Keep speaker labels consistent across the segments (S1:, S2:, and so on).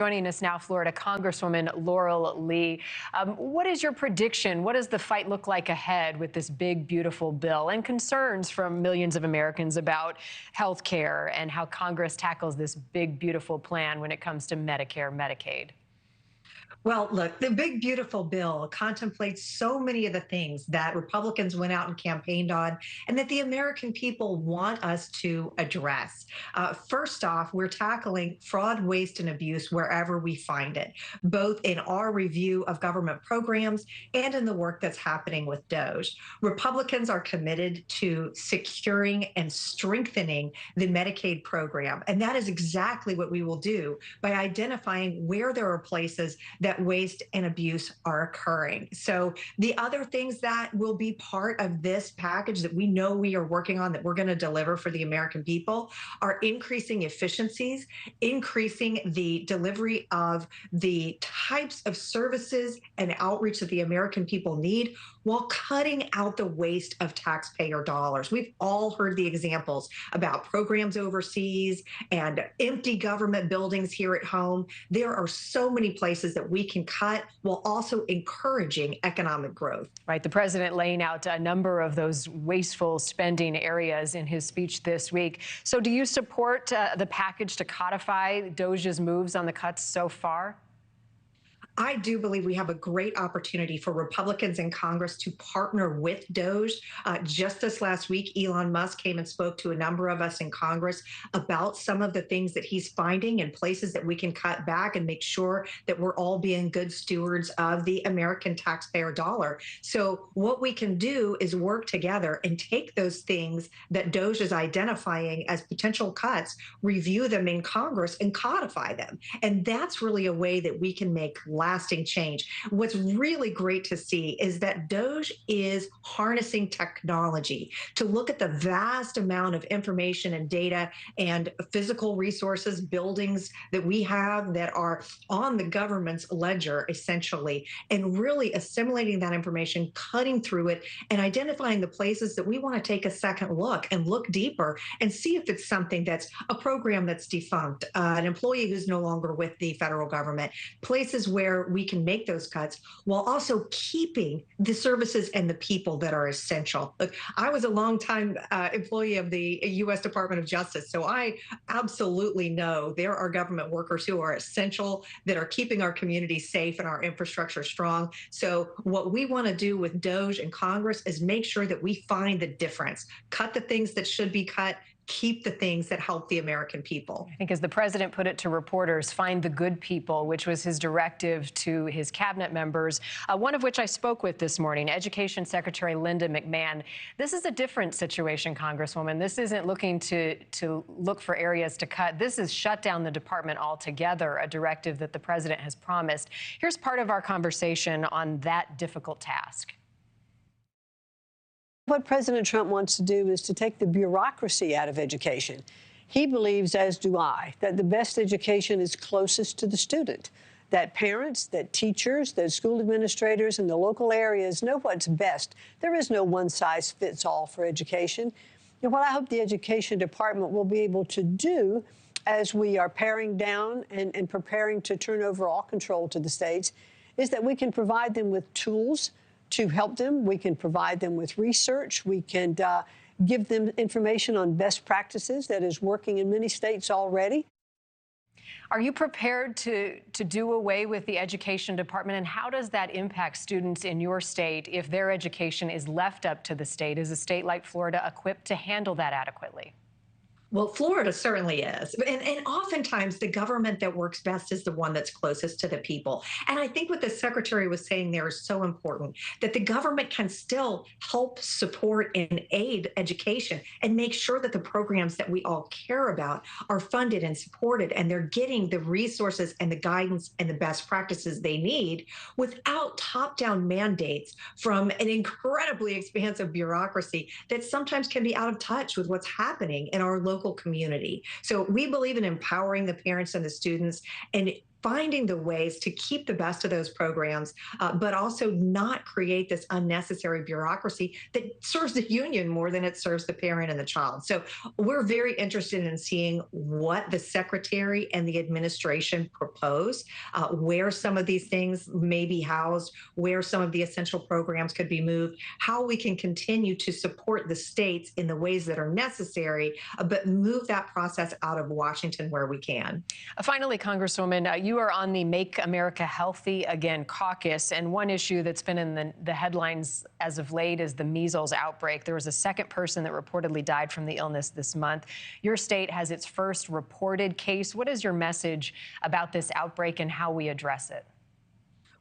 S1: Joining us now, Florida Congresswoman Laurel Lee. What is your prediction? What does the fight look like ahead with this big, beautiful bill and concerns from millions of Americans about health care and how Congress tackles this big, beautiful plan when it comes to Medicare, Medicaid?
S2: Well, look, the big, beautiful bill contemplates so many of the things that Republicans went out and campaigned on and that the American people want us to address. First off, we're tackling fraud, waste, and abuse wherever we find it, both in our review of government programs and in the work that's happening with DOGE. Republicans are committed to securing and strengthening the Medicaid program, and that is exactly what we will do by identifying where there are places that waste and abuse are occurring. So the other things that will be part of this package that we know we are working on, that we're going to deliver for the American people, are increasing efficiencies, increasing the delivery of the types of services and outreach that the American people need, while cutting out the waste of taxpayer dollars. We've all heard the examples about programs overseas and empty government buildings here at home. There are so many places that we can cut while also encouraging economic growth.
S1: Right. The president laying out a number of those wasteful spending areas in his speech this week. So do you support the package to codify DOGE's moves on the cuts so far?
S2: I do believe we have a great opportunity for Republicans in Congress to partner with DOGE. Just this last week, Elon Musk came and spoke to a number of us in Congress about some of the things that he's finding and places that we can cut back and make sure that we're all being good stewards of the American taxpayer dollar. So what we can do is work together and take those things that DOGE is identifying as potential cuts, review them in Congress, and codify them. And that's really a way that we can make lasting change. What's really great to see is that DOGE is harnessing technology to look at the vast amount of information and data and physical resources, buildings that we have that are on the government's ledger, essentially, and really assimilating that information, cutting through it, and identifying the places that we want to take a second look and look deeper and see if it's something that's a program that's defunct, an employee who's no longer with the federal government, places where we can make those cuts while also keeping the services and the people that are essential. Look, I was a longtime employee of the U.S. Department of Justice, so I absolutely know there are government workers who are essential, that are keeping our communities safe and our infrastructure strong. So what we want to do with DOGE and Congress is make sure that we find the difference, cut the things that should be cut, keep the things that help the American people.
S1: I think as the president put it to reporters, find the good people, which was his directive to his cabinet members, one of which I spoke with this morning, Education Secretary Linda McMahon. This is a different situation, Congresswoman. This isn't looking to look for areas to cut. This is shut down the department altogether, a directive that the president has promised. Here's part of our conversation on that difficult task.
S3: What President Trump wants to do is to take the bureaucracy out of education. He believes, as do I, that the best education is closest to the student, that parents, that teachers, that school administrators in the local areas know what's best. There is no one-size-fits-all for education. And what I hope the Education Department will be able to do as we are paring down and preparing to turn over all control to the states is that we can provide them with tools to help them. We can provide them with research. We can give them information on best practices that is working in many states already.
S1: Are you prepared to do away with the Education Department, and how does that impact students in your state if their education is left up to the state? Is a state like Florida equipped to handle that adequately?
S2: Well, Florida certainly is. And oftentimes the government that works best is the one that's closest to the people. And I think what the secretary was saying there is so important, that the government can still help support and aid education and make sure that the programs that we all care about are funded and supported, and they're getting the resources and the guidance and the best practices they need without top-down mandates from an incredibly expansive bureaucracy that sometimes can be out of touch with what's happening in our local community. So we believe in empowering the parents and the students and finding the ways to keep the best of those programs, but also not create this unnecessary bureaucracy that serves the union more than it serves the parent and the child. So we're very interested in seeing what the secretary and the administration propose, where some of these things may be housed, where some of the essential programs could be moved, how we can continue to support the states in the ways that are necessary, but move that process out of Washington where we can.
S1: Finally, Congresswoman, you are on the Make America Healthy Again caucus, and one issue that's been in the headlines as of late is the measles outbreak. There was a second person that reportedly died from the illness this month. Your state has its first reported case. What is your message about this outbreak and how we address it?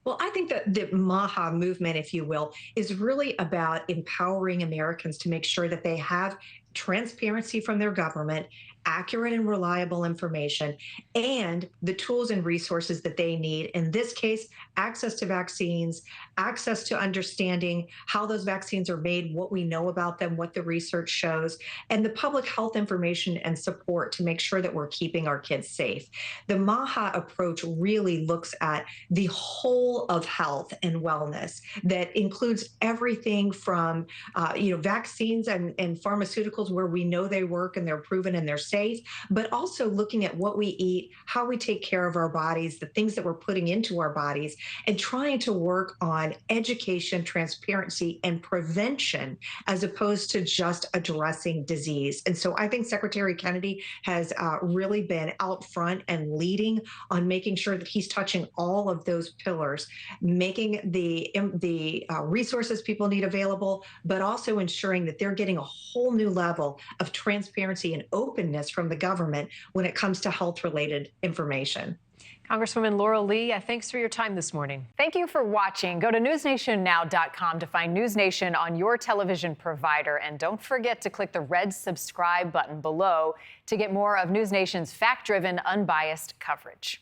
S2: Well, I think that the MAHA movement, if you will, is really about empowering Americans to make sure that they have transparency from their government, accurate and reliable information, and the tools and resources that they need. In this case, access to vaccines, access to understanding how those vaccines are made, what we know about them, what the research shows, and the public health information and support to make sure that we're keeping our kids safe. The MAHA approach really looks at the whole of health and wellness that includes everything from vaccines and pharmaceuticals where we know they work and they're proven and they're safe, but also looking at what we eat, how we take care of our bodies, the things that we're putting into our bodies, and trying to work on education, transparency, and prevention as opposed to just addressing disease. And so I think Secretary Kennedy has really been out front and leading on making sure that he's touching all of those pillars, making the resources people need available, but also ensuring that they're getting a whole new level of transparency and openness from the government when it comes to health-related information.
S1: Congresswoman Laurel Lee, thanks for your time this morning.
S4: Thank you for watching. Go to newsnationnow.com to find NewsNation on your television provider. And don't forget to click the red subscribe button below to get more of NewsNation's fact-driven, unbiased coverage.